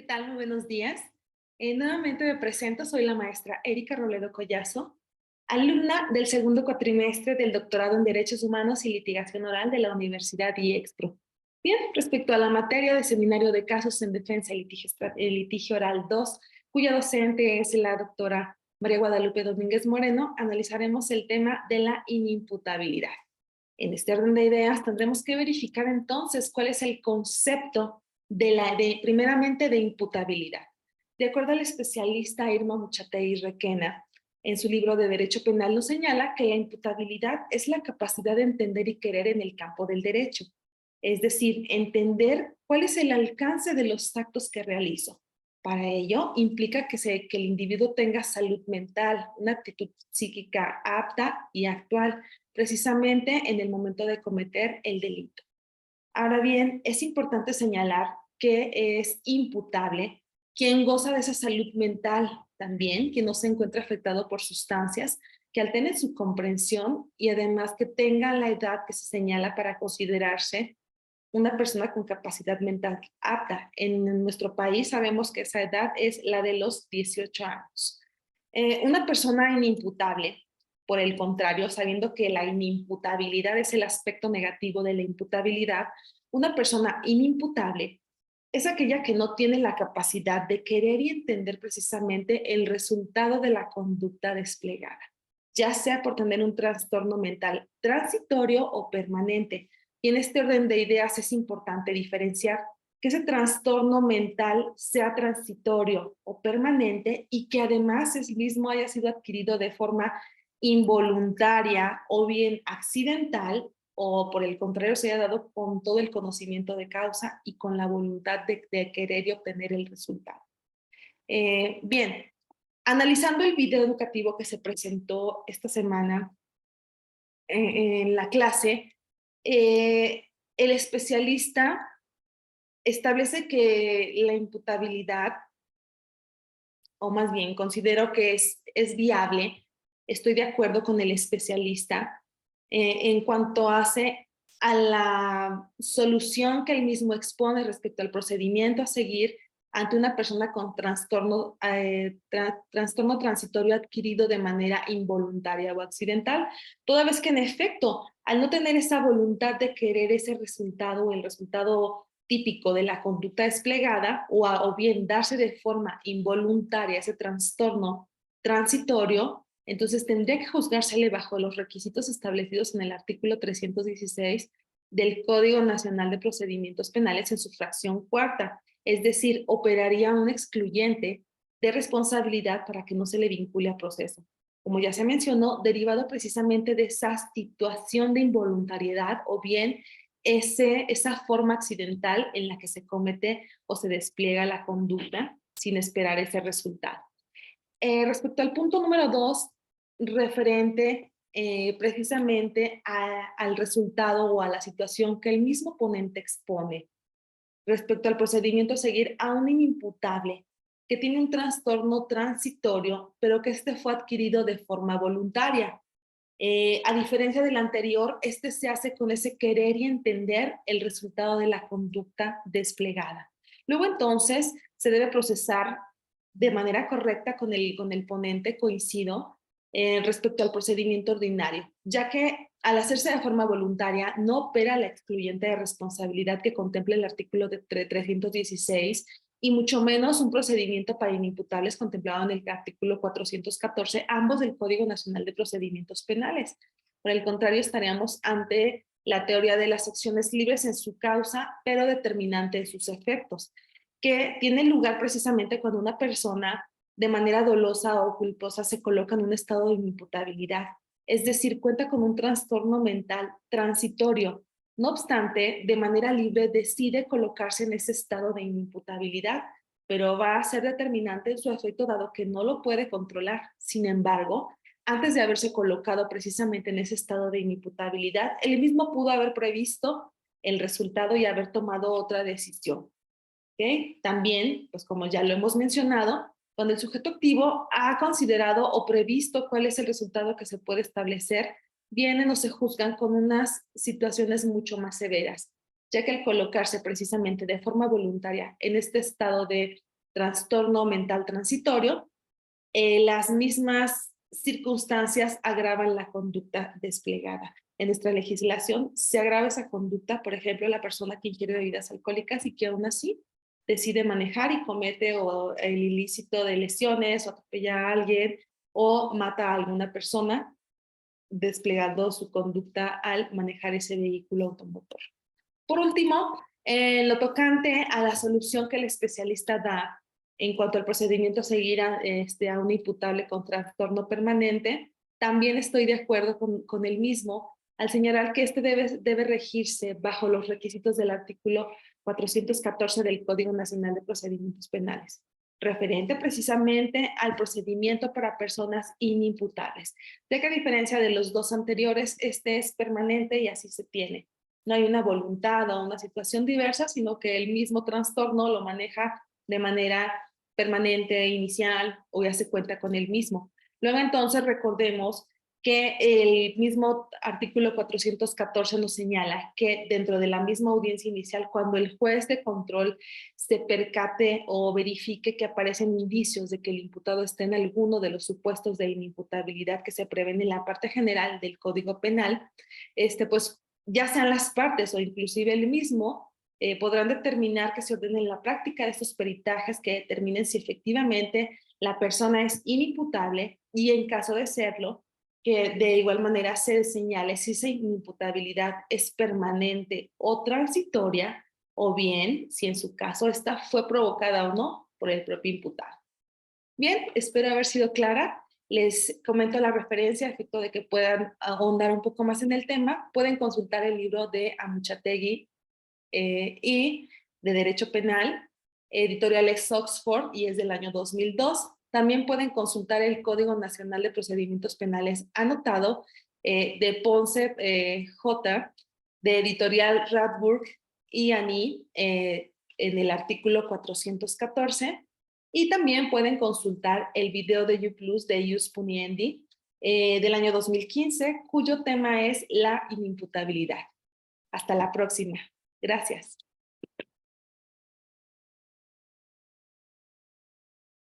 tal? Muy buenos días. Nuevamente me presento, soy la maestra Erika Robledo Collazo, alumna del segundo cuatrimestre del doctorado en Derechos Humanos y Litigación Oral de la Universidad IEXPRO. Bien, respecto a la materia de Seminario de Casos en Defensa y Litigio Oral 2, cuya docente es la doctora María Guadalupe Domínguez Moreno, analizaremos el tema de la inimputabilidad. En este orden de ideas tendremos que verificar entonces cuál es el concepto primeramente de imputabilidad. De acuerdo al especialista Irma Muchategui Requena, en su libro de Derecho Penal nos señala que la imputabilidad es la capacidad de entender y querer en el campo del derecho, es decir, entender cuál es el alcance de los actos que realizo. Para ello, implica que el individuo tenga salud mental, una actitud psíquica apta y actual, precisamente en el momento de cometer el delito. Ahora bien, es importante señalar que es imputable quien goza de esa salud mental también, quien no se encuentra afectado por sustancias, que alteren su comprensión y además que tenga la edad que se señala para considerarse una persona con capacidad mental apta. En nuestro país sabemos que esa edad es la de los 18 años. Una persona inimputable, por el contrario, sabiendo que la inimputabilidad es el aspecto negativo de la imputabilidad, una persona inimputable es aquella que no tiene la capacidad de querer y entender precisamente el resultado de la conducta desplegada, ya sea por tener un trastorno mental transitorio o permanente. Y en este orden de ideas es importante diferenciar que ese trastorno mental sea transitorio o permanente y que además el mismo haya sido adquirido de forma involuntaria o bien accidental, o por el contrario se haya dado con todo el conocimiento de causa y con la voluntad de querer y obtener el resultado. Bien, analizando el video educativo que se presentó esta semana en la clase, el especialista establece que la imputabilidad, o más bien considero que es viable, estoy de acuerdo con el especialista en cuanto hace a la solución que él mismo expone respecto al procedimiento a seguir ante una persona con trastorno transitorio adquirido de manera involuntaria o accidental, toda vez que en efecto, al no tener esa voluntad de querer ese resultado o el resultado típico de la conducta desplegada o bien darse de forma involuntaria ese trastorno transitorio, entonces tendría que juzgársele bajo los requisitos establecidos en el artículo 316 del Código Nacional de Procedimientos Penales en su fracción cuarta, es decir, operaría un excluyente de responsabilidad para que no se le vincule a proceso. Como ya se mencionó, derivado precisamente de esa situación de involuntariedad o bien esa forma accidental en la que se comete o se despliega la conducta sin esperar ese resultado. Respecto al punto número 2, referente precisamente al resultado o a la situación que el mismo ponente expone respecto al procedimiento a seguir a un inimputable que tiene un trastorno transitorio, pero que este fue adquirido de forma voluntaria. A diferencia del anterior, este se hace con ese querer y entender el resultado de la conducta desplegada. Luego entonces se debe procesar de manera correcta con el ponente, coincido, respecto al procedimiento ordinario, ya que al hacerse de forma voluntaria no opera la excluyente de responsabilidad que contempla el artículo de 316 y mucho menos un procedimiento para inimputables contemplado en el artículo 414, ambos del Código Nacional de Procedimientos Penales. Por el contrario, estaríamos ante la teoría de las acciones libres en su causa, pero determinante en sus efectos, que tiene lugar precisamente cuando una persona de manera dolosa o culposa se coloca en un estado de inimputabilidad, es decir, cuenta con un trastorno mental transitorio. No obstante, de manera libre decide colocarse en ese estado de inimputabilidad, pero va a ser determinante en su efecto dado que no lo puede controlar. Sin embargo, antes de haberse colocado precisamente en ese estado de inimputabilidad, él mismo pudo haber previsto el resultado y haber tomado otra decisión. ¿Okay? También, pues como ya lo hemos mencionado, cuando el sujeto activo ha considerado o previsto cuál es el resultado que se puede establecer, vienen o se juzgan con unas situaciones mucho más severas, ya que al colocarse precisamente de forma voluntaria en este estado de trastorno mental transitorio, las mismas circunstancias agravan la conducta desplegada. En nuestra legislación se agrava esa conducta, por ejemplo, la persona que ingiere bebidas alcohólicas y que aún así decide manejar y comete el ilícito de lesiones o atropella a alguien o mata a alguna persona desplegando su conducta al manejar ese vehículo automotor. Por último, lo tocante a la solución que el especialista da en cuanto al procedimiento a seguir a un imputable con trastorno permanente, también estoy de acuerdo con el mismo al señalar que este debe regirse bajo los requisitos del artículo 414 del Código Nacional de Procedimientos Penales, referente precisamente al procedimiento para personas inimputables, ya que a diferencia de los dos anteriores, este es permanente y así se tiene. No hay una voluntad o una situación diversa, sino que el mismo trastorno lo maneja de manera permanente, inicial, o ya se cuenta con el mismo. Luego entonces recordemos que el mismo artículo 414 nos señala que dentro de la misma audiencia inicial, cuando el juez de control se percate o verifique que aparecen indicios de que el imputado está en alguno de los supuestos de inimputabilidad que se prevén en la parte general del Código Penal, pues ya sean las partes o inclusive el mismo, podrán determinar que se ordenen la práctica de estos peritajes que determinen si efectivamente la persona es inimputable y en caso de serlo, que de igual manera se señale si esa inimputabilidad es permanente o transitoria, o bien si en su caso esta fue provocada o no por el propio imputado. Bien, espero haber sido clara. Les comento la referencia a efecto de que puedan ahondar un poco más en el tema. Pueden consultar el libro de Amuchategui y de Derecho Penal, editorial es Oxford y es del año 2002. También pueden consultar el Código Nacional de Procedimientos Penales anotado de Ponce J, de editorial Radburg y Ani, en el artículo 414. Y también pueden consultar el video de YouPlus de Ius Puniendi del año 2015, cuyo tema es la inimputabilidad. Hasta la próxima. Gracias.